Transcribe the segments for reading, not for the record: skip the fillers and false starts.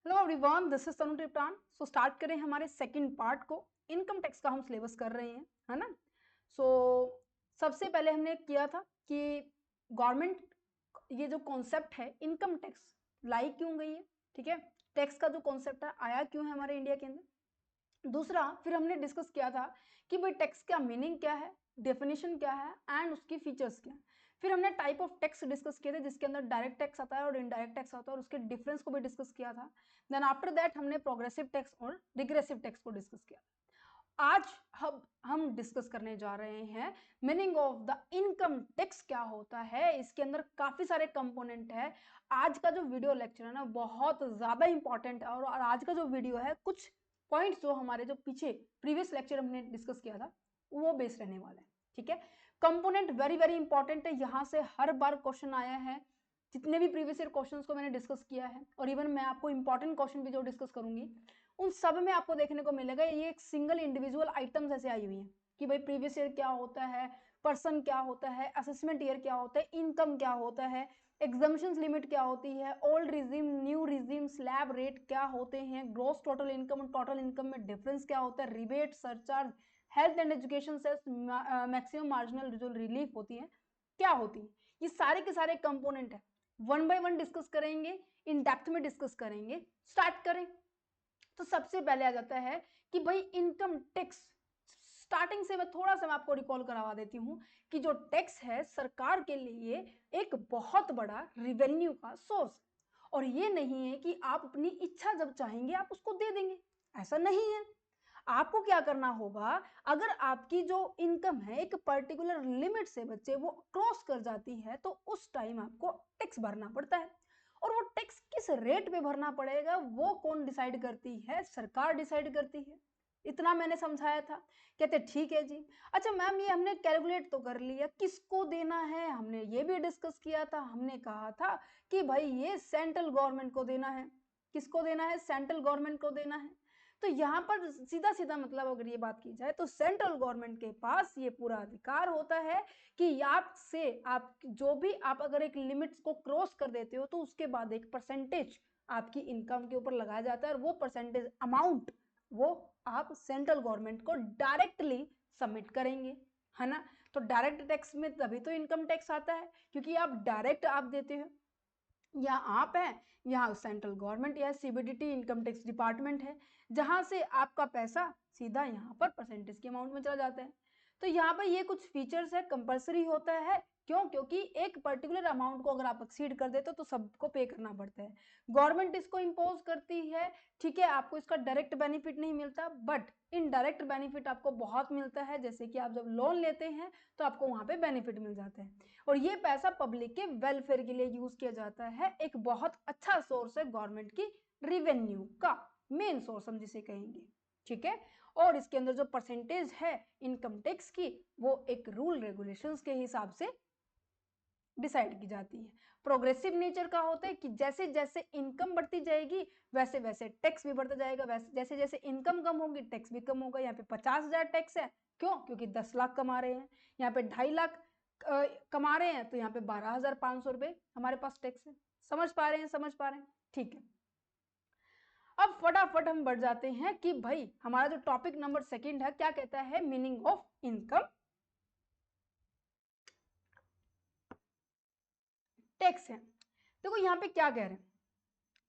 Hello everyone, this is Tanu टिप्टान। So start करें हमारे सेकंड पार्ट को। इनकम टैक्स का हम सिलेबस कर रहे हैं, है ना। सो सबसे पहले हमने किया था कि गवर्नमेंट ये जो कॉन्सेप्ट है इनकम टैक्स लाई क्यों गई है, ठीक है। टैक्स का जो कॉन्सेप्ट है आया क्यों है हमारे इंडिया के अंदर। दूसरा फिर हमने डिस्कस किया था कि भाई टैक्स का मीनिंग क्या है, डेफिनेशन क्या है एंड उसकी फीचर्स क्या है। फिर हमने टाइप ऑफ टैक्स डिस्कस किए थे जिसके अंदर डायरेक्ट टैक्स आता है और इनडायरेक्ट टैक्स आता है और उसके डिफरेंस को भी डिस्कस किया था। देन आफ्टर दैट हमने प्रोग्रेसिव टैक्स और रिग्रेसिव टैक्स को डिस्कस किया। आज हम डिस्कस करने जा रहे हैं meaning of the income tax क्या होता है। इसके अंदर काफी सारे कंपोनेंट है। आज का जो वीडियो लेक्चर है ना बहुत ज्यादा इंपॉर्टेंट है और आज का जो वीडियो है कुछ पॉइंट्स जो हमारे जो पीछे प्रीवियस लेक्चर हमने डिस्कस किया था वो बेस रहने वाला है, ठीक है। कंपोनेंट वेरी वेरी इंपॉर्टेंट है, यहाँ से हर बार क्वेश्चन आया है। जितने भी प्रीवियस ईयर क्वेश्चंस को मैंने डिस्कस किया है और इवन मैं आपको इंपॉर्टेंट क्वेश्चन भी जो डिस्कस करूंगी उन सब में आपको देखने को मिलेगा ये एक सिंगल इंडिविजुअल आइटम्स ऐसे आई हुई है कि भाई प्रीवियस ईयर क्या होता है, पर्सन क्या होता है, असेसमेंट ईयर क्या होता है, इनकम क्या होता है, एग्जामिशंस लिमिट क्या होती है, old regime new regime, slab rate क्या होते हैं, ग्रॉस टोटल इनकम और टोटल इनकम में डिफरेंस क्या होता है, rebate surcharge, health and education cess, maximum marginal जो रिलीफ होती है क्या होती है। ये सारे के सारे कंपोनेंट है, वन बाय वन डिस्कस करेंगे, इन डेप्थ में डिस्कस करेंगे। स्टार्ट करें तो सबसे पहले आ जाता है कि भाई इनकम टैक्स। स्टार्टिंग से मैं थोड़ा सा मैं आपको रिकॉल करवा देती हूँ कि जो टैक्स है सरकार के लिए एक बहुत बड़ा रिवेन्यू का सोर्स। और ये नहीं है कि आप अपनी इच्छा जब चाहेंगे आप उसको दे देंगे, ऐसा नहीं है। आपको क्या करना होगा, अगर आपकी जो इनकम है एक पर्टिकुलर लिमिट से बच्चे वो क्रॉस कर जाती है तो उस टाइम आपको टैक्स भरना पड़ता है। और वो टैक्स किस रेट पे भरना पड़ेगा वो कौन डिसाइड करती है, सरकार डिसाइड करती है। इतना मैंने समझाया था। कहते ठीक है जी। अच्छा मैम ये हमने कैलकुलेट तो कर लिया, किसको देना है हमने ये भी डिस्कस किया था। हमने कहा था कि भाई ये सेंट्रल गवर्नमेंट को देना है। किसको देना है, सेंट्रल गवर्नमेंट को देना है। तो यहाँ पर सीधा सीधा मतलब अगर ये बात की जाए तो सेंट्रल गवर्नमेंट के पास ये पूरा अधिकार होता है कि आपसे आप जो भी आप अगर एक लिमिट को क्रॉस कर देते हो तो उसके बाद एक परसेंटेज आपकी इनकम के ऊपर लगाया जाता है और वो परसेंटेज अमाउंट वो आप सेंट्रल गवर्नमेंट को डायरेक्टली सबमिट करेंगे, है ना। तो डायरेक्ट टैक्स में तभी तो इनकम टैक्स आता है क्योंकि आप डायरेक्ट आप देते हो। या आप है, यहाँ सेंट्रल गवर्नमेंट या सीबीडीटी इनकम टैक्स डिपार्टमेंट है जहां से आपका पैसा सीधा यहाँ पर परसेंटेज के अमाउंट में चला जाता है। तो यहाँ पर ये कुछ फीचर्स है, कंपलसरी होता है। क्यों? क्योंकि एक पर्टिकुलर अमाउंट को अगर आप एक्सीड कर देते हो तो सबको पे करना पड़ता है। गवर्नमेंट इसको इम्पोज करती है, ठीक है। आपको इसका डायरेक्ट बेनिफिट नहीं मिलता बट इनडायरेक्ट बेनिफिट आपको बहुत मिलता है। जैसे कि आप जब लोन लेते हैं तो आपको वहां पे बेनिफिट मिल जाता है और ये पैसा पब्लिक के वेलफेयर के लिए यूज किया जाता है। एक बहुत अच्छा सोर्स है गवर्नमेंट की रेवेन्यू का, मेन सोर्स हम जिसे कहेंगे, ठीक है। और इसके अंदर जो परसेंटेज है इनकम टैक्स की वो एक रूल रेगुलेशंस के हिसाब से डिसाइड की जाती है। प्रोग्रेसिव नेचर का होता है कि जैसे जैसे इनकम बढ़ती जाएगी वैसे वैसे टैक्स भी बढ़ता जाएगा, वैसे जैसे जैसे इनकम कम होगी टैक्स भी कम होगा। यहाँ पे 50,000 टैक्स है, क्यों? क्योंकि 10 लाख कमा रहे हैं। यहाँ पे 2.5 लाख कमा रहे हैं तो यहाँ पे 12,500 रुपए हमारे पास टैक्स है। समझ पा रहे हैं, समझ पा रहे हैं, ठीक है। अब फटाफट हम बढ़ जाते हैं कि भाई हमारा जो टॉपिक नंबर सेकंड है क्या कहता है, मीनिंग ऑफ इनकम टैक्स है। देखो यहाँ पे क्या कह रहे हैं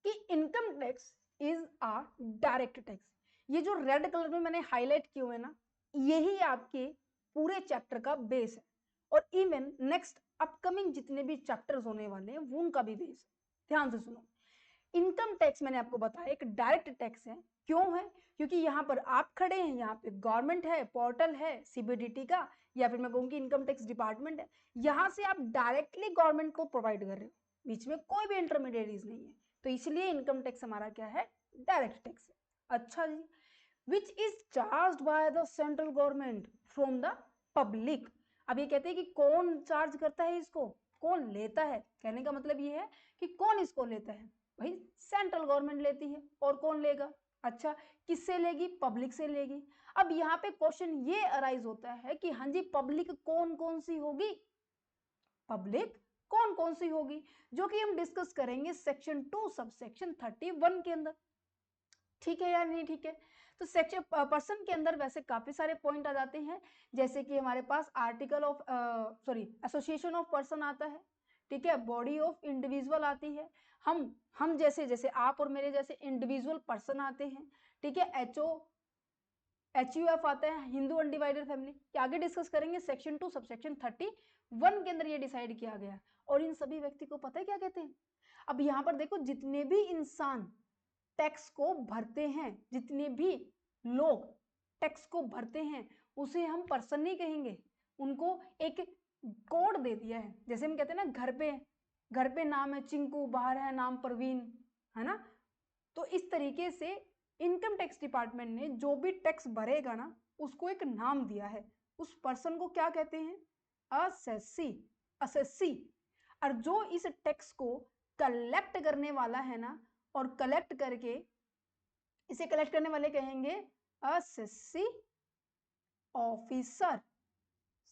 कि income tax is a direct tax. ये जो रेड कलर में मैंने हाईलाइट किए हुए ना यही आपके पूरे चैप्टर का बेस है और इवन नेक्स्ट अपकमिंग जितने भी चैप्टर्स होने वाले हैं वो उनका भी बेस है। ध्यान से सुनो, इनकम टैक्स मैंने आपको बताया एक डायरेक्ट टैक्स है। क्यों है? क्योंकि यहाँ पर आप खड़े हैं, यहाँ पे गवर्नमेंट है, पोर्टल है सीबीडीटी का या फिर मैं कहूँगी इनकम टैक्स डिपार्टमेंट है। यहाँ से आप डायरेक्टली गवर्नमेंट को प्रोवाइड कर रहे हो, बीच में कोई भी इंटरमीडिएरीज नहीं है। तो इसलिए इनकम टैक्स हमारा क्या है, डायरेक्ट टैक्स है। अच्छा जी, which is charge by the central government from the public. अब ये कहते हैं कि कौन चार्ज करता है इसको, कौन लेता है। कहने का मतलब ये है कि कौन इसको लेता है, भाई सेंट्रल गवर्नमेंट लेती है। और कौन लेगा? अच्छा, किससे लेगी? पब्लिक से लेगी। अब यहाँ पे क्वेश्चन ये अराइज होता है कि हाँ जी पब्लिक कौन कौन सी होगी? पब्लिक कौन कौन सी होगी, जो कि हम डिस्कस करेंगे सेक्शन 2 सबसेक्शन 31 के अंदर। ठीक है या नहीं ठीक है। तो सेक्शन पर्सन के अंदर वैसे काफी सारे पॉइंट आ जाते हैं, जैसे कि हमारे पास article of association of person आता है, ठीक है, बॉडी ऑफ इंडिविजुअल आती है, हम जैसे जैसे आप और मेरे जैसे इंडिविजुअल पर्सन आते हैं, ठीक है, HUF आता है, हिंदू अनडिवाइडेड फैमिली, के आगे डिस्कस करेंगे। सेक्शन 2 सबसेक्शन 31 के अंदर ये डिसाइड किया गया, और इन सभी व्यक्ति को पता है क्या कहते हैं। अब यहाँ पर देखो, जितने भी इंसान टैक्स को भरते हैं, जितने भी लोग टैक्स को भरते हैं, उसे हम पर्सन नहीं कहेंगे, उनको एक कोड दे दिया है। जैसे हम कहते हैं ना, घर पे नाम है चिंकू, बाहर है नाम परवीन, है ना। तो इस तरीके से इनकम टैक्स डिपार्टमेंट ने जो भी टैक्स भरेगा ना, उसको एक नाम दिया है, उस पर्सन को क्या कहते हैं, असेसी। और जो इस टैक्स को कलेक्ट करने वाला है ना, और कलेक्ट करके इसे कलेक्ट करने वाले कहेंगे असेसी ऑफिसर।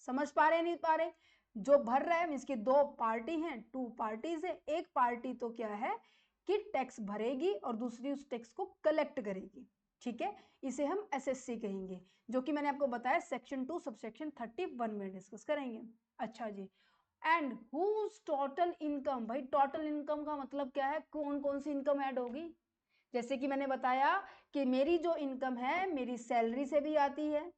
समझ पा रहे नहीं पा रहे, जो भर रहा है इसकी दो पार्टी हैं, टू पार्टीज है। एक पार्टी तो क्या है कि टैक्स भरेगी और दूसरी उस टैक्स को कलेक्ट करेगी, ठीक है, इसे हम एसएससी कहेंगे, जो कि मैंने आपको बताया सेक्शन 2 सबसेक्शन 31 में डिस्कस करेंगे। अच्छा जी, एंड हुज टोटल इनकम, भाई टोटल इनकम का मतलब क्या है, कौन कौन सी इनकम ऐड होगी। जैसे कि मैंने बताया कि मेरी जो इनकम है मेरी सैलरी से भी आती है।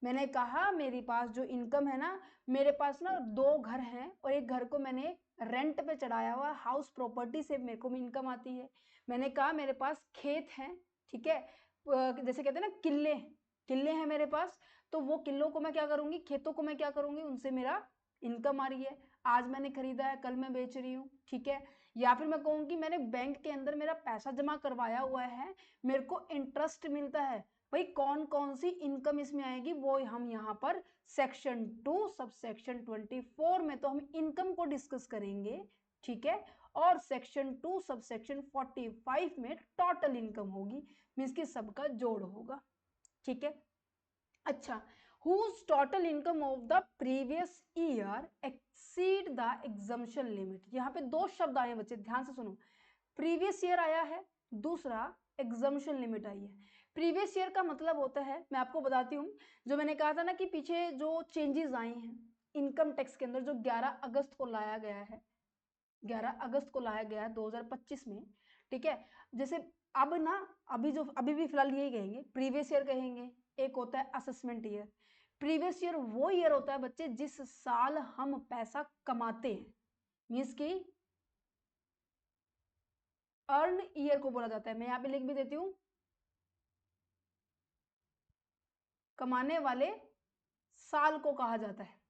मैंने कहा मेरे पास जो इनकम है ना, मेरे पास ना 2 घर हैं और एक घर को मैंने रेंट पे चढ़ाया हुआ, हाउस प्रॉपर्टी से मेरे को इनकम आती है। मैंने कहा मेरे पास खेत हैं, ठीक है, जैसे कहते हैं ना किले, किले हैं मेरे पास, तो वो किलों को मैं क्या करूंगी, खेतों को मैं क्या करूंगी, उनसे मेरा इनकम आ रही है। आज मैंने खरीदा है, कल मैं बेच रही हूँ, ठीक है। या फिर मैं कहूँगी मैंने बैंक के अंदर मेरा पैसा जमा करवाया हुआ है, मेरे को इंटरेस्ट मिलता है। भाई कौन कौन सी इनकम इसमें आएगी, वो हम यहाँ पर सेक्शन 2 सबसेक्शन 24 में तो हम इनकम को डिस्कस करेंगे, ठीक है। और सेक्शन 2 सबसेक्शन 45 में टोटल इनकम होगी, मीन्स की सबका जोड़ होगा, ठीक है। अच्छा, whose total income of the previous year exceed the exemption limit। यहाँ पे 2 शब्द आए बच्चे, ध्यान से सुनो। प्रीवियस ईयर आया है, दूसरा एग्जम्पशन लिमिट आई है। प्रीवियस ईयर का मतलब होता है, मैं आपको बताती हूँ, जो मैंने कहा था ना कि पीछे जो चेंजेस आए हैं इनकम टैक्स के अंदर, जो 11 अगस्त को लाया गया है, 11 अगस्त को लाया गया है 2025 में, ठीक है। जैसे अब ना, अभी भी फिलहाल यही कहेंगे, प्रीवियस ईयर कहेंगे। एक होता है असेसमेंट ईयर। प्रीवियस ईयर वो ईयर होता है बच्चे जिस साल हम पैसा कमाते हैं, मीन्स की अर्न ईयर को बोला जाता है। मैं यहाँ पे लिख भी देती हूँ, कमाने वाले साल को कहा जाता है।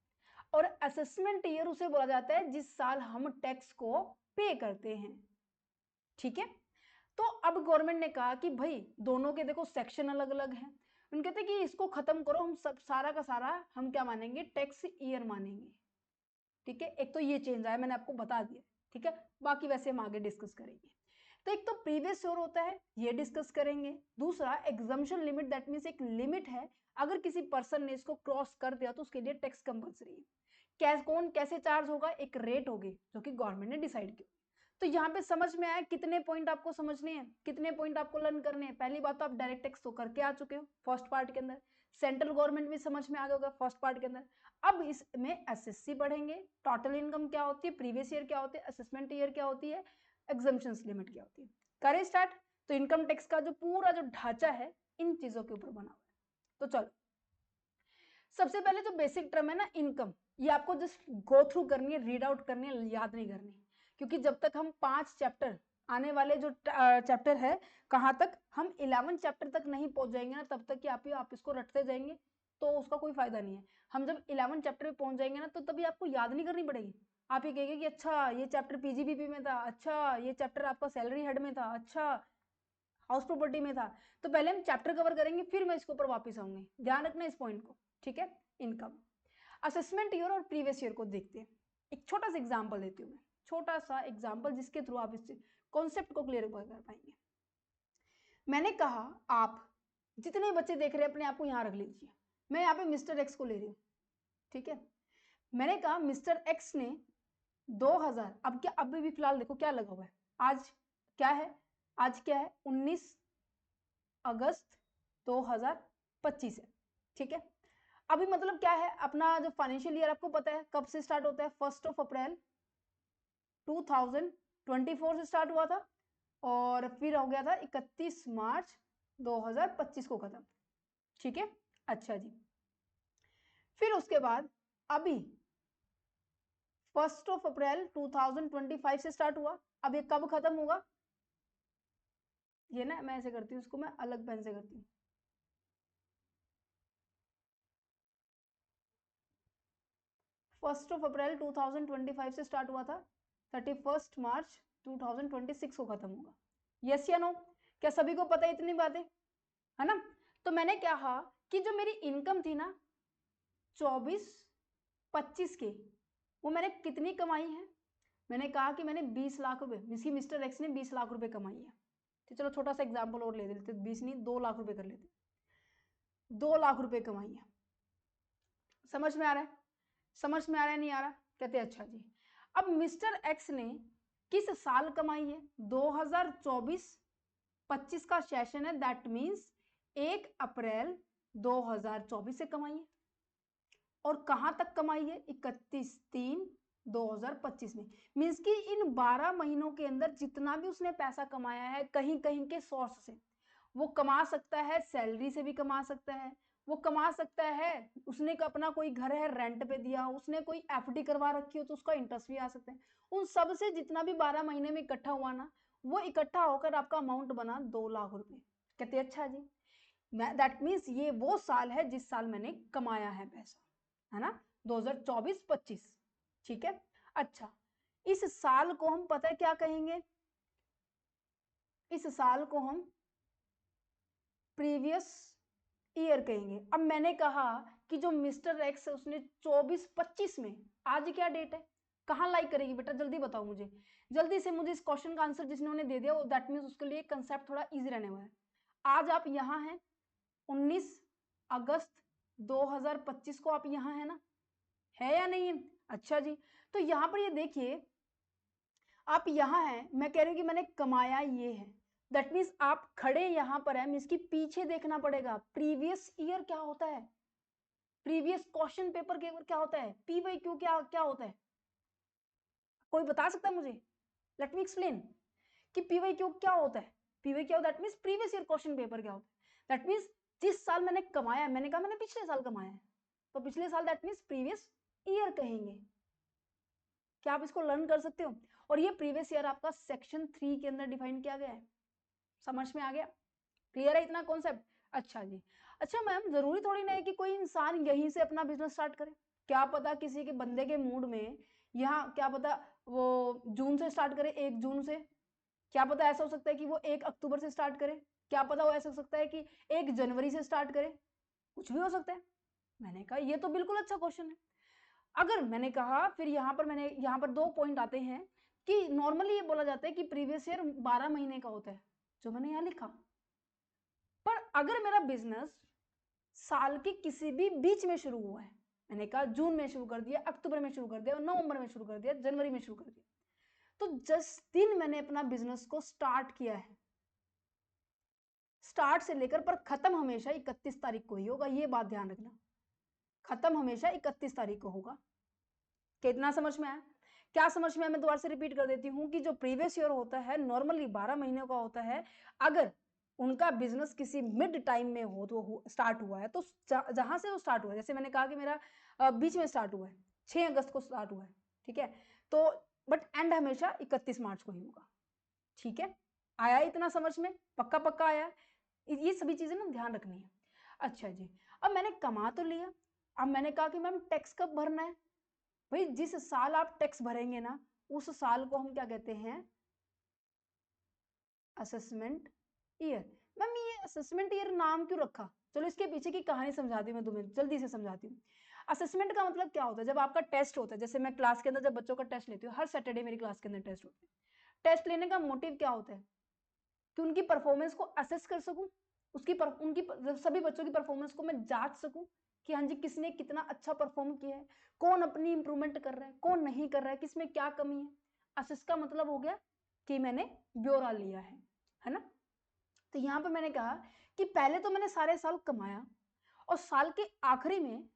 और असेसमेंट ईयर उसे बोला जाता है जिस साल हम टैक्स को पे करते हैं, ठीक है। तो अब गवर्नमेंट ने कहा कि भाई दोनों के देखो सेक्शन अलग अलग हैं, उनके कहते कि इसको खत्म करो, हम सब सारा का सारा हम क्या मानेंगे, टैक्स ईयर मानेंगे, ठीक है। एक तो ये चेंज आया, मैंने आपको बता दिया, ठीक है, बाकी वैसे हम आगे डिस्कस करेंगे। तो एक तो प्रीवियस ईयर होता है, ये डिस्कस करेंगे। दूसरा एग्जम्पशन लिमिट, दैट मीन्स एक लिमिट है, अगर किसी पर्सन ने इसको क्रॉस कर दिया तो उसके लिए टैक्स कंपलसरी है। कौन कैसे चार्ज होगा, एक रेट होगी जो कि गवर्नमेंट ने डिसाइड की। तो यहाँ पे समझ में आया कितने पॉइंट आपको समझने हैं, कितने पॉइंट आपको लर्न करने हैं। पहली बात तो आप डायरेक्ट टैक्स तो करके आ चुके हो फर्स्ट पार्ट के अंदर, सेंट्रल गवर्नमेंट भी समझ में आ गया होगा फर्स्ट पार्ट के अंदर। अब इसमें एसएससी पढ़ेंगे, टोटल इनकम क्या होती है, प्रीवियस ईयर क्या होती है, असेसमेंट ईयर क्या होती है, एग्जम्पशन लिमिट क्या होती है। करें स्टार्ट। तो इनकम टैक्स का जो पूरा जो ढांचा है इन चीजों के ऊपर बना हुआ है। तो चलो, सबसे पहले जो बेसिक टर्म है ना इनकम, ये आपको जस्ट गो थ्रू करनी है, रीड आउट करनी है, याद नहीं करनी, क्योंकि जब तक हम 5 चैप्टर आने वाले जो चैप्टर है, कहाँ तक हम 11 चैप्टर तक नहीं पहुंच जाएंगे ना, तब तक कि आप इसको रटते जाएंगे तो उसका कोई फायदा नहीं है। हम जब 11 चैप्टर पे पहुंच जाएंगे ना, तो तभी आपको याद नहीं करनी पड़ेगी। आप ये कहेंगे कि अच्छा ये चैप्टर पीजीबीपी में था, अच्छा ये चैप्टर आपका सैलरी हेड में था, अच्छा हाउस प्रॉपर्टी में था। तो पहले हम चैप्टर कवर करेंगे, फिर मैं इसके ऊपर वापस आऊंगी, ध्यान रखना इस पॉइंट को, ठीक है। इनकम, असेसमेंट ईयर और प्रीवियस ईयर को देखते हैं। एक छोटा सा एग्जांपल देती हूँ मैं, छोटा सा एग्जांपल जिसके थ्रू आप इस कॉन्सेप्ट को क्लियर कर पाएंगे। मैंने कहा आप जितने बच्चे देख रहे हैं अपने आप को यहाँ रख लीजिए, मैं यहाँ पे मिस्टर एक्स को ले रही हूँ, ठीक है। मैंने कहा मिस्टर एक्स ने 2000, अब क्या अभी भी फिलहाल देखो क्या लगा हुआ है, आज क्या है, आज क्या है 19 अगस्त 2025 है, ठीक है। अभी मतलब क्या है, अपना जो फाइनेंशियल ईयर आपको पता है कब से स्टार्ट होता है, 1 अप्रैल 2024 से स्टार्ट हुआ था और फिर हो गया था 31 मार्च 2025 को खत्म, ठीक है। अच्छा जी, फिर उसके बाद अभी 1 अप्रैल 2025 से स्टार्ट हुआ, अब ये कब खत्म होगा, ये ना मैं ऐसे करती हूँ, इसको मैं अलग पेन से करती हूँ, फर्स्ट ऑफ अप्रैल 2025 से स्टार्ट हुआ था, 31 मार्च 2026 को खत्म होगा। यस या नो, क्या सभी को पता है इतनी बातें, है ना। तो मैंने कहा कि जो मेरी इनकम थी ना 24-25 की, वो मैंने कितनी कमाई है, मैंने कहा कि मैंने 20 लाख रुपए, मिस्टर एक्स ने 20 लाख रुपए कमाई है। तो चलो छोटा सा एग्जाम्पल और ले लेते, 20 नहीं 2 लाख रुपए कर लेते, 2 लाख रुपए कमाई है। समझ में आ रहा है, समझ में आ रहा है नहीं आ रहा, कहते अच्छा जी। अब मिस्टर एक्स ने किस साल कमाई है, 2024-25 का सेशन है, दैट मीन्स 1 अप्रैल 2024 से कमाई है। और कहां तक कमाई है, 31/3/2025 में। मीन्स कि इन 12 महीनों के अंदर जितना भी उसने पैसा कमाया है कहीं कहीं के सोर्स से, वो कमा सकता है, सैलरी से भी कमा सकता है, वो कमा सकता है, उसने अपना कोई घर है रेंट पे दिया, उसने कोई एफडी करवा रखी हो तो उसका इंटरेस्ट भी आ सकता है, उन सब से जितना भी 12 महीने में इकट्ठा हुआ ना, वो इकट्ठा होकर आपका अमाउंट बना 2 लाख रुपए। कहते अच्छा जी, दैट मीन्स ये वो साल है जिस साल मैंने कमाया है पैसा, है ना, 2024-25, ठीक है। अच्छा, इस साल को हम पता है क्या कहेंगे, इस साल को हम प्रीवियस ईयर कहेंगे। अब मैंने कहा कि जो मिस्टर एक्स है उसने 24-25 में, आज क्या डेट है, कहाँ लाइक करेगी बेटा, जल्दी बताओ मुझे, जल्दी से मुझे इस क्वेश्चन का आंसर जिसने दे दिया, दैट मीन्स उसके लिए कंसेप्ट थोड़ा इजी रहने वाला है। आज आप यहाँ हैं 19 अगस्त 2025 को, आप यहाँ है ना, है या नहीं है, अच्छा जी। तो यहाँ पर ये देखिए, आप यहाँ हैं, मैं कह रही हूँ कि मैंने कमाया ये है, दैट मीन्स आप खड़े यहाँ पर है, मीन्स की पीछे देखना पड़ेगा, प्रीवियस ईयर क्या होता है, प्रीवियस क्वेश्चन पेपर के क्या होता है, पी वाई क्यू क्या क्या होता है, कोई बता सकता है मुझे, लेट मी एक्सप्लेन कि पी वाई क्यू क्या होता है, पी वाई क्या होता है, that means previous year question paper क्या होता है, दैट मीन्स जिस साल मैंने कमाया, मैंने कहा मैंने पिछले साल कमाया है, तो पिछले साल दैट मीन्स प्रीवियस ईयर कहेंगे। क्या आप इसको लर्न कर सकते हो, और ये प्रीवियस ईयर आपका सेक्शन 3 के अंदर डिफाइन किया गया है, समझ में आ गया, क्लियर है इतना कॉन्सेप्ट। अच्छा जी, अच्छा मैम जरूरी थोड़ी ना है कि कोई इंसान यहीं से अपना बिजनेस स्टार्ट करे, क्या पता किसी के बंदे के मूड में यहाँ क्या पता वो जून से स्टार्ट करे, 1 जून से, क्या पता ऐसा हो सकता है कि वो 1 अक्टूबर से स्टार्ट करे, क्या पता वो ऐसा हो सकता है कि 1 जनवरी से स्टार्ट करे, कुछ भी हो सकता है। मैंने कहा ये तो बिल्कुल अच्छा क्वेश्चन है। अगर मैंने कहा फिर मैंने यहाँ पर 2 पॉइंट आते हैं कि नॉर्मली ये बोला जाता है कि प्रीवियस ईयर 12 महीने का होता है, जो मैंने यहाँ लिखा, पर अगर मेरा बिजनेस साल के किसी भी बीच में शुरू हुआ है, मैंने कहा जून में शुरू कर दिया, अक्टूबर में शुरू कर दिया, नवंबर में शुरू कर दिया, जनवरी में शुरू कर दिया, तो जिस दिन मैंने अपना बिजनेस को स्टार्ट किया है, स्टार्ट से लेकर पर खत्म हमेशा 31 तारीख को ही होगा, ये बात ध्यान रखना, खत्म हमेशा 31 तारीख को होगा। कितना समझ में आया, क्या समझ में आया, मैं दोबारा से रिपीट कर देती हूँ कि जो प्रीवियस ईयर होता है नॉर्मली 12 महीने का होता है, अगर उनका बिजनेस किसी मिड टाइम में हो तो स्टार्ट हुआ है, तो जहां से वो स्टार्ट हुआ है, जैसे मैंने कहा कि मेरा बीच में स्टार्ट हुआ है, 6 अगस्त को स्टार्ट हुआ है, ठीक है, तो बट एंड हमेशा 31 मार्च को ही होगा, ठीक है। आया इतना समझ में, पक्का पक्का आया, ये सभी चीजें ना ध्यान रखनी है। अच्छा जी, अब मैंने कमा तो लिया, अब मैंने कहा कि मैम टैक्स कब भरना है, भाई जिस साल आप टैक्स भरेंगे ना उस साल को हम क्या कहते हैं, असेसमेंट ईयर। मैम ये असेसमेंट ईयर नाम क्यों रखा, चलो इसके पीछे की कहानी समझाती हूँ मैं तुम्हें, जल्दी से समझाती हूँ। असेसमेंट का मतलब क्या होता है, जब आपका टेस्ट होता है, जैसे मैं क्लास के अंदर जब बच्चों का टेस्ट लेती हूँ, हर सैटरडे मेरी क्लास के अंदर टेस्ट होते हैं, टेस्ट लेने का मोटिव क्या होता है, कि उनकी परफॉर्मेंस को असेस कर सकूं, उनकी सभी बच्चों की परफॉर्मेंस को मैं जांच सकूं, कि हाँ जी किसने कितना अच्छा परफॉर्म किया है, कौन अपनी इंप्रूवमेंट कर रहा है, कौन नहीं कर रहा है, किसमें क्या कमी है। असेस का मतलब हो गया कि मैंने ब्यौरा लिया है ना। तो यहाँ पे मैंने कहा कि पहले तो मैंने सारे साल कमाया और साल के आखिरी में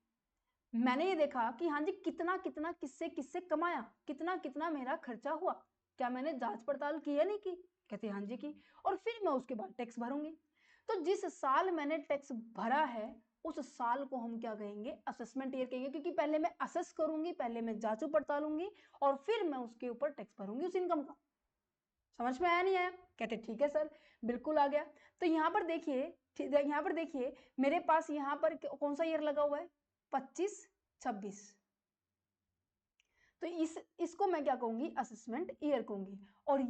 मैंने ये देखा कि हाँ जी कितना कितना किससे किससे कमाया, कितना कितना मेरा खर्चा हुआ, क्या मैंने जांच पड़ताल की या नहीं की। कहते हाँ जी की, और फिर मैं उसके बाद टैक्स भरूंगी। तो जिस साल मैंने टैक्स भरा है उस साल को हम क्या कहेंगे, असेसमेंट ईयर कहेंगे, क्योंकि पहले मैं असेस करूंगी, पहले मैं जांचू पड़तालूंगी और फिर मैं उसके ऊपर टैक्स भरूंगी उस इनकम का। समझ में आया नहीं आया? कहते ठीक है सर, बिल्कुल आ गया। तो यहाँ पर देखिए, यहाँ पर देखिए मेरे पास यहाँ पर कौन सा ईयर लगा हुआ है, 25-26। तो इसको मैं क्या कहूंगी, असेसमेंट ईयर कहूंगी। और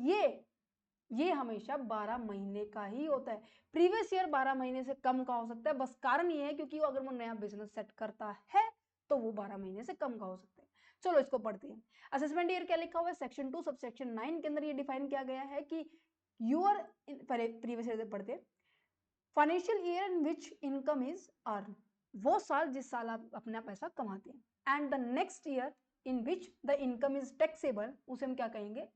ये हमेशा 12 महीने का ही होता है। प्रीवियस ईयर 12 महीने से कम का हो सकता है, बस कारण ये है क्योंकि अगर वो नया बिजनेस सेट करता है तो वो 12 महीने से कम का हो सकता है। चलो इसको पढ़ते हैं। असेसमेंट ईयर क्या लिखा हुआ है, सेक्शन 2 सबसेक्शन 9 के अंदर ये डिफाइन किया गया है कि यूर प्रीवियस ईयर पढ़ते, financial year in which income is earn, वो साल जिस साल आप अपना पैसा कमाते हैं, and the next year in which the income is taxable, उसे हम क्या कहेंगे,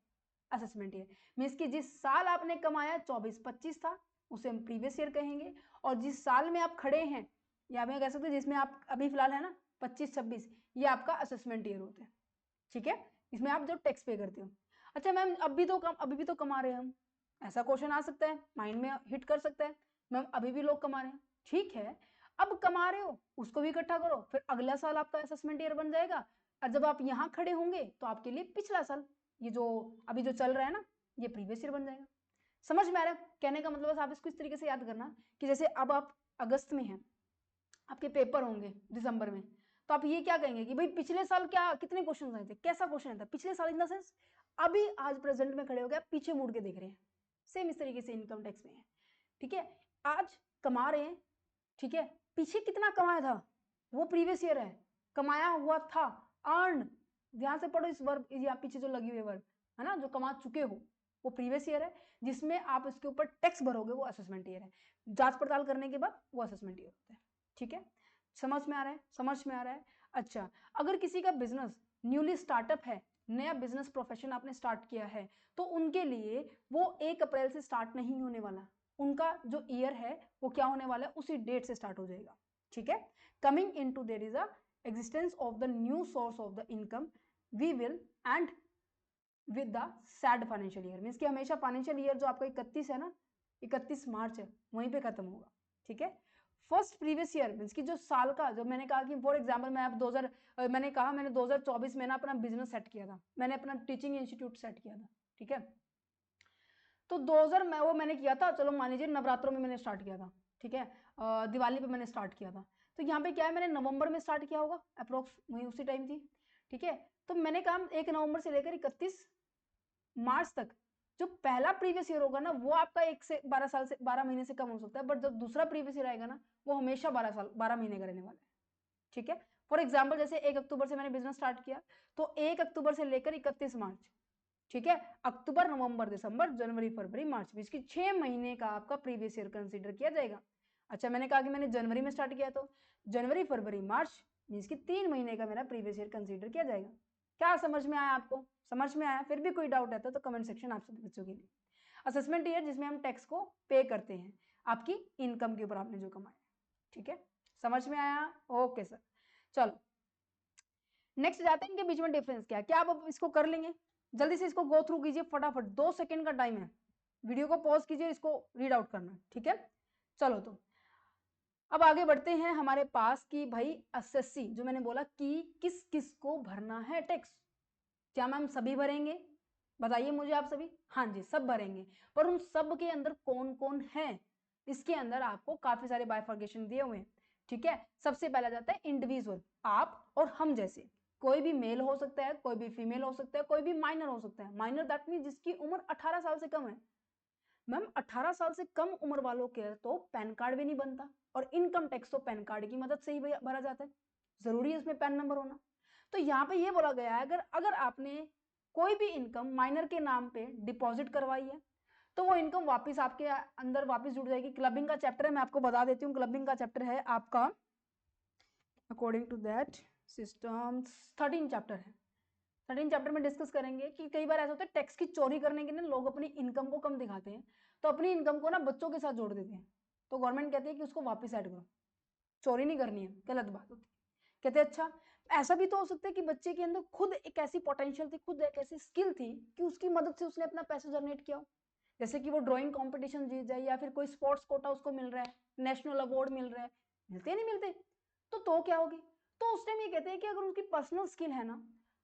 असेसमेंट ईयर। मीन्स कि जिस साल आपने कमाया 24-25 था उसे हम प्रीवियस ईयर कहेंगे, और जिस साल में आप खड़े हैं या मैं कह सकते हैं जिसमें आप अभी फिलहाल है ना 25-26, ये आपका असेसमेंट ईयर होता है। ठीक है, इसमें आप जो टैक्स पे करते हो। अच्छा मैम अभी भी तो कमा रहे हैं हम, ऐसा क्वेश्चन आ सकता है, माइंड में हिट कर सकता है, मैम अभी भी लोग कमा रहे हैं। ठीक है, अब कमा रहे हो उसको भी इकट्ठा करो, फिर अगला साल आपका असेसमेंट ईयर बन जाएगा, और जब आप यहाँ खड़े होंगे तो आपके लिए पिछला साल, ये जो अभी जो चल रहा है ना, ये प्रीवियस ईयर बन जाएगा। समझ में आ रहा है? कहने का मतलब आप इसको इस तरीके से याद करना कि जैसे अब आप अगस्त में हैं, आपके पेपर होंगे दिसंबर में, तो आप ये क्या कहेंगे कि भाई पिछले साल क्या कितने क्वेश्चन आए थे, कैसा क्वेश्चन आया था पिछले साल, इन द सेंस अभी आज प्रेजेंट में खड़े हो गए पीछे मुड़ के देख रहे हैं। सेम इस तरीके से इनकम टैक्स में है। ठीक है, आज कमा रहे हैं, ठीक है, पीछे कितना कमाया था वो प्रीवियस ईयर है, कमाया हुआ था, अर्न, ध्यान से पढ़ो इस वर्ब या पीछे जो लगी हुई वर्ब है ना, जो कमा चुके हो वो प्रीवियस ईयर है, जिसमें आप इसके ऊपर टैक्स भरोगे वो असेसमेंट ईयर है, जांच पड़ताल करने के बाद वो असेसमेंट ईयर होता है। ठीक है, समझ में आ रहा है? समझ में आ रहा है? अच्छा, अगर किसी का बिजनेस न्यूली स्टार्टअप है, नया बिजनेस प्रोफेशन आपने स्टार्ट किया है, तो उनके लिए वो 1 अप्रैल से स्टार्ट नहीं होने वाला, उनका जो ईयर है वो क्या होने वाला है, उसी डेट से स्टार्ट हो जाएगा। ठीक है, coming into their is a existence of the new source of the income we will and with the sad financial year, means कि हमेशा फाइनेंशियल ईयर जो आपका 31 है ना, 31 मार्च है, वहीं पे खत्म होगा। ठीक है, फर्स्ट प्रीवियस ईयर मीन्स कि जो साल का, जो मैंने कहा कि फॉर एग्जांपल मैं अब 2000 मैंने कहा मैंने 2024 में ना अपना बिजनेस सेट किया था, मैंने अपना टीचिंग इंस्टीट्यूट सेट किया था। ठीक है, तो 2000 में वो मैंने किया था, चलो मान लीजिए नवरात्रों में मैंने स्टार्ट किया था। ठीक है, दिवाली पे मैंने स्टार्ट किया था, तो यहाँ पे क्या है, मैंने नवंबर में स्टार्ट किया होगा अप्रोक्स, वही उसी टाइम थी। ठीक है, तो मैंने कहा 1 नवंबर से लेकर 31 मार्च तक जो पहला प्रीवियस ईयर होगा ना, वो आपका 1 से 12 साल से 12 महीने से कम हो सकता है, बट जब दूसरा प्रीवियस ईयर आएगा ना, वो हमेशा 12 महीने का रहने वाला है। ठीक है, फॉर एग्जाम्पल जैसे 1 अक्टूबर से मैंने बिजनेस स्टार्ट किया, तो 1 अक्टूबर से लेकर 31 मार्च, ठीक है, अक्टूबर नवंबर दिसंबर जनवरी फरवरी मार्च, बीच की 6 महीने का आपका प्रीवियस ईयर कंसीडर किया जाएगा। अच्छा, मैंने कहा कि मैंने जनवरी में स्टार्ट किया, तो जनवरी फरवरी मार्च मीन्स की 3 महीने का मेरा प्रीवियस ईयर कंसीडर किया जाएगा। क्या समझ में आया आपको? समझ में आया? फिर भी कोई डाउट रहता तो कमेंट सेक्शन आप सभी बच्चों के लिए। असेसमेंट ईयर जिसमें हम टैक्स को पे करते हैं आपकी इनकम के ऊपर, आपने जो कमाया। ठीक है, समझ में आया? ओके सर, चलो नेक्स्ट जाते हैं, इनके बीच में डिफरेंस क्या है, क्या आप इसको कर लेंगे? जल्दी से इसको गो थ्रू कीजिए फटाफट, 2 सेकंड का टाइम है, वीडियो को पॉज कीजिए, इसको रीड आउट करना। ठीक है, चलो तो अब आगे बढ़ते हैं हमारे पास कि भाई एसएससी जो मैंने बोला कि किस किस को भरना है टैक्स, क्या मैम सभी भरेंगे? बताइए मुझे आप सभी। हाँ जी, सब भरेंगे, पर उन सब के अंदर कौन कौन है, इसके अंदर आपको काफी सारे बाइफर्केशन दिए हुए हैं। ठीक है, सबसे पहला जाता है इंडिविजुअल, आप और हम जैसे, कोई भी मेल हो सकता है, कोई भी फीमेल हो सकता है, कोई भी माइनर हो सकता है। माइनर दैट मीन जिसकी उम्र 18 साल से कम है। मैम 18 साल से कम उम्र वालों के तो पैन कार्ड भी नहीं बनता, और इनकम टैक्स तो पैन कार्ड की मदद से ही भरा जाता है, जरूरी है उसमें पैन नंबर होना। तो यहाँ पे ये बोला गया है अगर आपने कोई भी इनकम माइनर के नाम पे डिपॉजिट करवाई है, तो वो इनकम वापस आपके अंदर वापस जुड़ जाएगी। क्लबिंग का चैप्टर है, मैं आपको बता देती हूँ, क्लबिंग का चैप्टर है आपका according to that system 13 chapter है। 13 चैप्टर में डिस्कस करेंगे कि कई बार ऐसा होता है टैक्स की चोरी करने के लिए लोग अपनी इनकम को कम दिखाते हैं, तो अपनी इनकम को ना बच्चों के साथ जोड़ देते हैं, तो गवर्नमेंट कहती है कि उसको वापस ऐड करो, चोरी नहीं करनी है, गलत बात होती है। कहते हैं अच्छा ऐसा भी तो हो सकता है कि बच्चे के अंदर खुद एक ऐसी पोटेंशियल थी, खुद एक ऐसी स्किल थी कि उसकी मदद से उसने अपना पैसा जनरेट किया हो, जैसे कि वो ड्राइंग कंपटीशन जीत जाए या फिर कोई स्पोर्ट्स कोटा उसको मिल रहा है, नेशनल अवार्ड मिल रहा है, मिलते नहीं मिलते, तो क्या होगी, तो उस टाइम ये कहते हैं कि अगर उनकी पर्सनल स्किल है ना,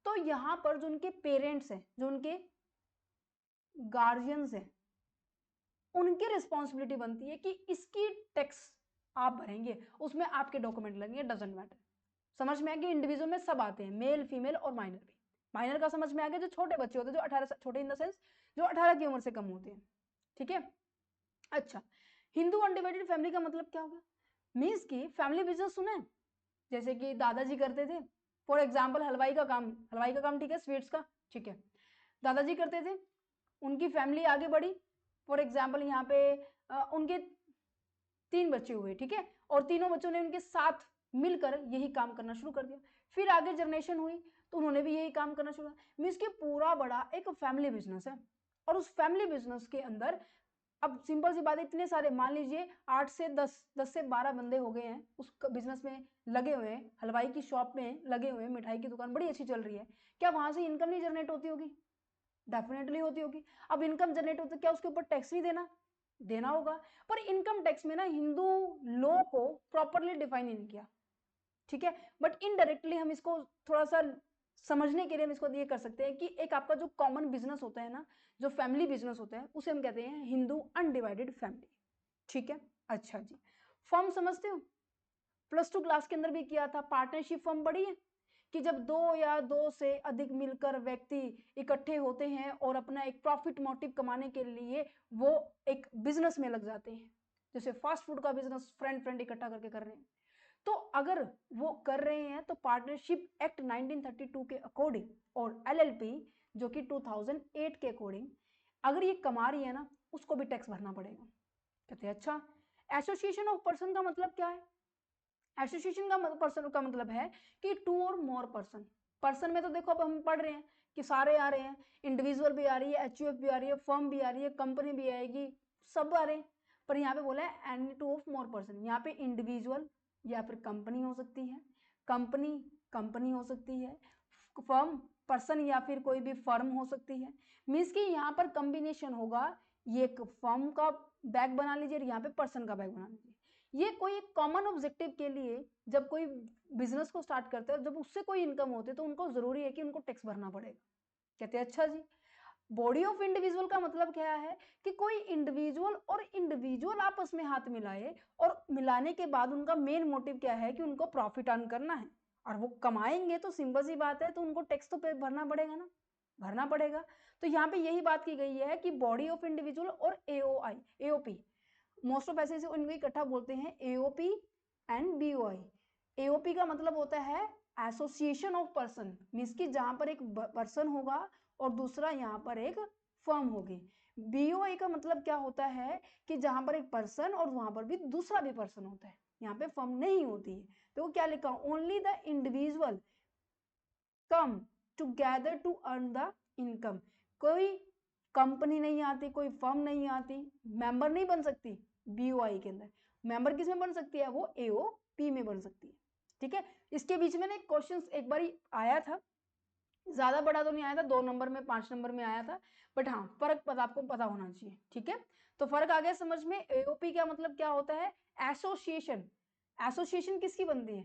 तो यहाँ पर जो उनके पेरेंट्स हैं, जो उनके गार्जियंस हैं, उनकी रिस्पॉन्सिबिलिटी बनती है कि इसकी टैक्स आप भरेंगे, उसमें आपके डॉक्यूमेंट लगेंगे, डजंट मैटर। समझ में आ गया, इंडिविजुअल में सब आते हैं, मेल फीमेल और माइनर भी। माइनर का समझ में आ गया, जो छोटे बच्चे होते हैं, जो 18 छोटे इन द सेंस जो 18 की उम्र से कम होते हैं, ठीक है। अच्छा, हिंदू अनडिवाइडेड फैमिली का मतलब क्या होगा, मीन्स की फैमिली बिजनेस सुना है, जैसे कि दादाजी करते थे, फॉर एग्जाम्पल हलवाई का काम, ठीक है, स्वीट्स का, ठीक है, दादाजी करते थे, उनकी फैमिली आगे बढ़ी, फॉर एग्जाम्पल यहाँ पे उनके 3 बच्चे हुए, ठीक है, और तीनों बच्चों ने उनके साथ मिलकर यही काम करना शुरू कर दिया, फिर आगे जनरेशन हुई तो उन्होंने भी यही काम करना शुरू किया, मीन्स कि पूरा बड़ा एक फैमिली बिजनेस है। और उस फैमिली बिजनेस के अंदर अब सिंपल सी बात है, इतने सारे, मान लीजिए 8 से 10 से 12 बंदे हो गए हैं उस बिजनेस में लगे हुए हैं, हलवाई की शॉप में लगे हुए हैं, मिठाई की दुकान बड़ी अच्छी चल रही है, क्या वहां से इनकम नहीं जनरेट होती होगी, डेफिनेटली होती होगी। अब इनकम जनरेट होती है, क्या उसके ऊपर टैक्स नहीं देना होगा, पर इनकम टैक्स में ना हिंदू लॉ को प्रॉपरली डिफाइन नहीं किया, ठीक है, बट इनडायरेक्टली हम इसको थोड़ा सा समझने के लिए हम इसको ये कर सकते हैं कि एक आपका जो कॉमन बिजनेस होता है ना, जो फैमिली बिजनेस होता है, उसे हम कहते हैं हिंदू अनडिवाइडेड फैमिली, ठीक है। अच्छा जी, फर्म समझते हो, +2 क्लास के अंदर भी किया था, पार्टनरशिप फर्म बड़ी है कि जब 2 या 2 से अधिक मिलकर व्यक्ति इकट्ठे होते हैं और अपना एक प्रॉफिट मोटिव कमाने के लिए वो एक बिजनेस में लग जाते हैं, जैसे फास्ट फूड का बिजनेस फ्रेंड इकट्ठा करके कर रहे हैं, तो अगर वो कर रहे हैं तो पार्टनरशिप एक्ट 1932 के अकॉर्डिंग और एलएलपी जो कि 2008 के अकॉर्डिंग अगर ये कमा रही है ना, उसको भी टैक्स भरना पड़ेगा। कहते हैं अच्छा, एसोसिएशन ऑफ पर्सन का मतलब क्या है, एसोसिएशन का पर्सन का मतलब है कि 2 और मोर पर्सन में तो देखो अब हम पढ़ रहे हैं कि सारे आ रहे हैं, इंडिविजुअल भी आ रही है, एचयूएफ भी आ रही है, फर्म भी आ रही है, कंपनी भी आएगी, सब आ रहे हैं, पर यहाँ पे बोला है एनी 2 ऑफ मोर पर्सन, यहाँ पे इंडिविजुअल या फिर कंपनी हो सकती है, कंपनी हो सकती है, फर्म पर्सन या फिर कोई भी फर्म हो सकती है, मीन्स कि यहाँ पर कॉम्बिनेशन होगा, ये एक फर्म का बैग बना लीजिए, यहाँ पे पर्सन का बैग बना लीजिए, ये कोई एक कॉमन ऑब्जेक्टिव के लिए जब कोई बिजनेस को स्टार्ट करते हैं और जब उससे कोई इनकम होती है तो उनको जरूरी है कि उनको टैक्स भरना पड़ेगा। कहते हैं अच्छा जी, बॉडी ऑफ इंडिविजुअल का मतलब क्या है कि कोई इंडिविजुअल और इंडिविजुअल आपस में हाथ मिलाए और मिलाने के बाद उनका मेन मोटिव क्या है कि उनको प्रॉफिट अर्न करना है और वो कमाएंगे, तो सिंपल सी बात है, तो उनको टैक्स तो भरना पड़ेगा ना, भरना पड़ेगा। तो यहाँ पे यही बात की गई है कि बॉडी ऑफ इंडिविजुअल और एओपी, मोस्ट ऑफ ऐसे इनको इकट्ठा बोलते हैं एओपी एंड बीओआई। एओपी का मतलब होता है एसोसिएशन ऑफ पर्सन, मीन्स कि जहां पर एक पर्सन होगा और दूसरा यहाँ पर एक फर्म होगी। बीओआई का मतलब क्या होता है कि जहां पर एक पर्सन और वहां पर भी दूसरा भी पर्सन होता है, यहाँ पे फर्म नहीं होती है, तो वो क्या लिखा, only the individual come together to earn the income, कोई कंपनी नहीं आती, कोई फर्म नहीं आती, मेंबर नहीं बन सकती बीओआई के अंदर, मेंबर किस में बन सकती है, वो एओपी में बन सकती है, ठीक है। इसके बीच में ना एक क्वेश्चन एक बार आया था, ज्यादा बड़ा तो नहीं आया था, 2 नंबर में 5 नंबर में आया था, बट हाँ फर्क आपको पता होना चाहिए, ठीक है। तो फर्क आ गया समझ में, एओपी का मतलब क्या होता है, एसोसिएशन, एसोसिएशन किसकी बनती है,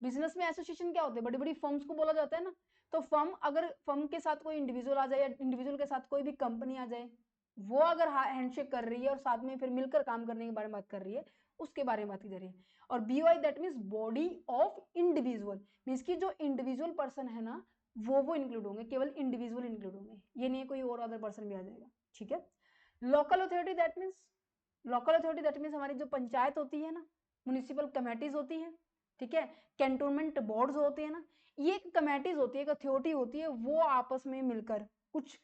बिजनेस में एसोसिएशन क्या होते हैं, बड़ी बड़ी फर्म्स को बोला जाता है ना, तो फर्म अगर फर्म के साथ कोई इंडिविजुअल आ जाए या इंडिविजुअल के साथ कोई भी कंपनी आ जाए, वो अगर हैंडशेक कर रही है और साथ में फिर मिलकर काम करने के बारे में बात कर रही है, उसके बारे में बात की जा रही है। और BOI that means body of individual, means की जो इंडिविजुअल पर्सन है ना, वो इंक्लूड होंगे, केवल इंडिविजुअल इंक्लूड होंगे, ये नहीं है कोई और अदर पर्सन भी आ जाएगा, ठीक है। लोकल अथॉरिटी दैट मीन्स हमारी जो पंचायत होती है ना, म्युनिसिपल कमेटीज होती है, ठीक है, कैंटोनमेंट बोर्ड्स होते हैं ना, ये एक कमेटीज होती है, एक अथॉरिटी होती है, वो आपस में मिलकर कुछ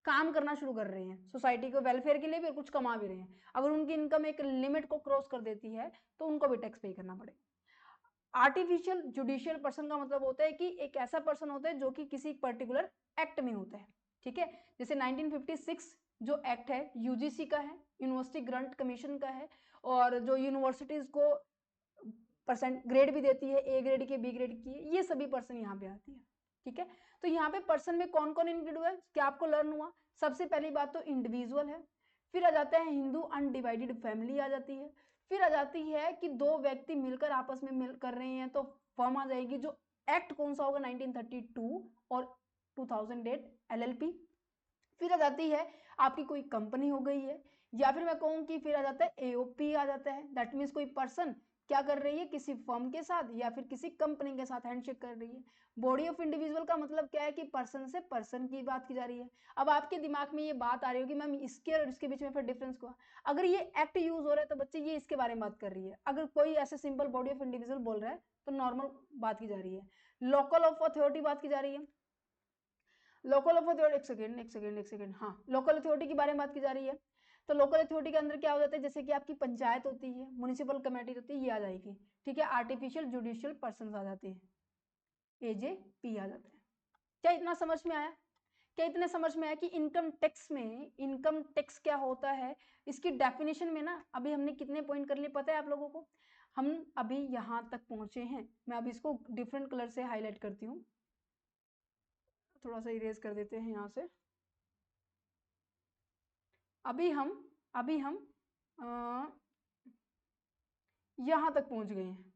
काम करना शुरू कर रहे हैं, सोसाइटी के वेलफेयर के लिए भी, कुछ कमा भी रहे हैं, अगर उनकी इनकम एक लिमिट को क्रॉस कर देती है तो उनको भी टैक्स पे करना पड़ेगा। आर्टिफिशियल जुडिशियल पर्सन का मतलब होता है कि एक ऐसा पर्सन होता है जो कि किसी पर्टिकुलर एक्ट में होता है, ठीक है। जैसे 1956 जो एक्ट है यूजीसी का है, यूनिवर्सिटी ग्रांट कमीशन का है, और जो यूनिवर्सिटीज को परसेंट ग्रेड भी देती है, ए ग्रेड की, बी ग्रेड की, ये सभी पर्सन यहाँ पे आती है, ठीक है। तो यहाँ पे पर्सन में कौन कौन इंक्लूड हुआ है, क्या आपको लर्न हुआ? सबसे पहली बात तो इंडिविजुअल है, फिर आ जाता है हिंदू अनडिवाइडेड फैमिली आ जाती है, फिर आ जाती है कि दो व्यक्ति मिलकर आपस में मिल कर रहे हैं तो फर्म आ जाएगी, जो एक्ट कौन सा होगा 1932 और 2008 एलएलपी। फिर आ जाती है आपकी कोई कंपनी हो गई है, या फिर मैं कहूँ कि फिर आ जाता है एओपी आ जाता है, दैट मीन्स कोई पर्सन क्या कर रही है, किसी फर्म के साथ या फिर किसी कंपनी के साथ हैंडशेक कर रही है। बॉडी ऑफ इंडिविजुअल का मतलब क्या है कि पर्सन से पर्सन की बात की जा रही है। अब आपके दिमाग में ये बात आ रही होगी मैम इसके और इसके बीच में फिर डिफरेंस हुआ, अगर ये एक्ट यूज हो रहा है तो बच्चे ये इसके बारे में बात कर रही है, अगर कोई ऐसे सिंपल बॉडी ऑफ इंडिविजुअल बोल रहा है तो नॉर्मल बात की जा रही है। लोकल ऑफ अथॉरिटी बात की जा रही है, लोकल अथॉरिटी, एक सेकेंड, हाँ, लोकल अथॉरिटी के बारे में बात की जा रही है। तो लोकल अथॉरिटी के अंदर क्या हो जाता है, जैसे कि आपकी पंचायत होती है, म्युनिसिपल कमेटी होती है, ये आ जाएगी, ठीक है। आर्टिफिशियल जुडिशियल पर्सन आ जाते हैं, एजेपी आ जाते हैं। क्या इतना समझ में आया? क्या इतने समझ में आया कि इनकम टैक्स में इनकम टैक्स क्या होता है? इसकी डेफिनेशन में ना अभी हमने कितने पॉइंट कर लिए पता है आप लोगों को? हम अभी यहाँ तक पहुंचे हैं, मैं अभी इसको डिफरेंट कलर से हाईलाइट करती हूँ, थोड़ा सा इरेज कर देते हैं यहाँ से। अभी हम यहाँ तक पहुंच गए हैं,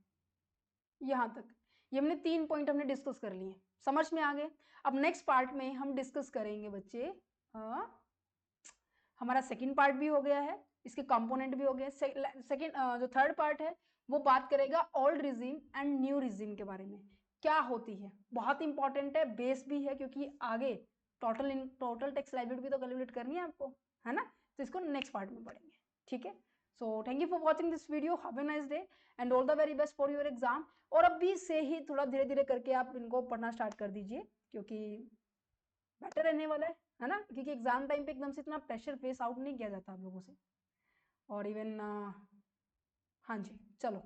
यहाँ तक ये हमने 3 पॉइंट हमने डिस्कस कर लिए, समझ में आ गए। अब नेक्स्ट पार्ट में हम डिस्कस करेंगे बच्चे, हमारा सेकंड पार्ट भी हो गया है, इसके कंपोनेंट भी हो गए। सेकंड जो थर्ड पार्ट है वो बात करेगा old regime and new regime के बारे में, क्या होती है, बहुत इंपॉर्टेंट है, बेस भी है, क्योंकि आगे टोटल टैक्स लायबिलिटी भी तो कैलकुलेट करनी है आपको, है ना। तो इसको नेक्स्ट पार्ट में पढ़ेंगे, ठीक है। So thank you for watching this video, have a nice day and all the very best for your exam. और अभी से ही थोड़ा धीरे धीरे करके आप इनको पढ़ना स्टार्ट कर दीजिए, क्योंकि बेटर रहने वाला है ना, क्योंकि एग्जाम टाइम पे एकदम से इतना प्रेशर फेस आउट नहीं किया जाता आप लोगों से। और इवन हाँ जी, चलो।